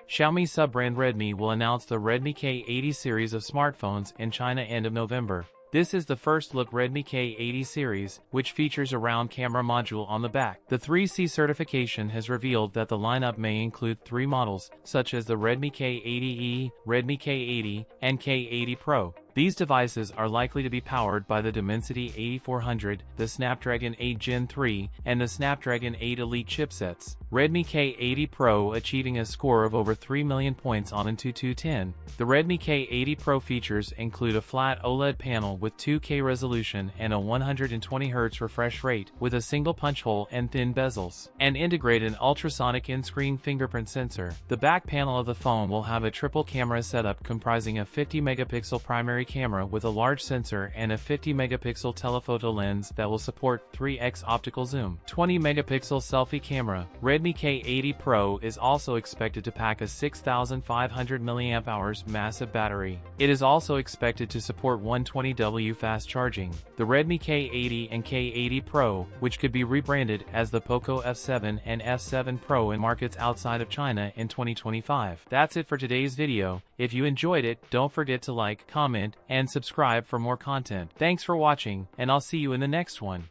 Xiaomi sub-brand Redmi will announce the Redmi K80 series of smartphones in China end of November. This is the first look Redmi K80 series, which features a round camera module on the back. The 3C certification has revealed that the lineup may include 3 models, such as the Redmi K80e, Redmi K80, and K80 Pro. These devices are likely to be powered by the Dimensity 8400, the Snapdragon 8 Gen 3, and the Snapdragon 8 Elite chipsets. Redmi K80 Pro achieving a score of over 3 million points on AnTuTu 10. The Redmi K80 Pro features include a flat OLED panel with 2K resolution and a 120Hz refresh rate with a single punch hole and thin bezels, and integrate an ultrasonic in-screen fingerprint sensor. The back panel of the phone will have a triple camera setup comprising a 50-megapixel primary camera with a large sensor and a 50-megapixel telephoto lens that will support 3x optical zoom. 20-megapixel selfie camera. Redmi K80 Pro is also expected to pack a 6,500 mAh massive battery. It is also expected to support 120W fast charging. The Redmi K80 and K80 Pro, which could be rebranded as the Poco F7 and F7 Pro in markets outside of China in 2025. That's it for today's video. If you enjoyed it, don't forget to like, comment, and subscribe for more content. Thanks for watching, and I'll see you in the next one.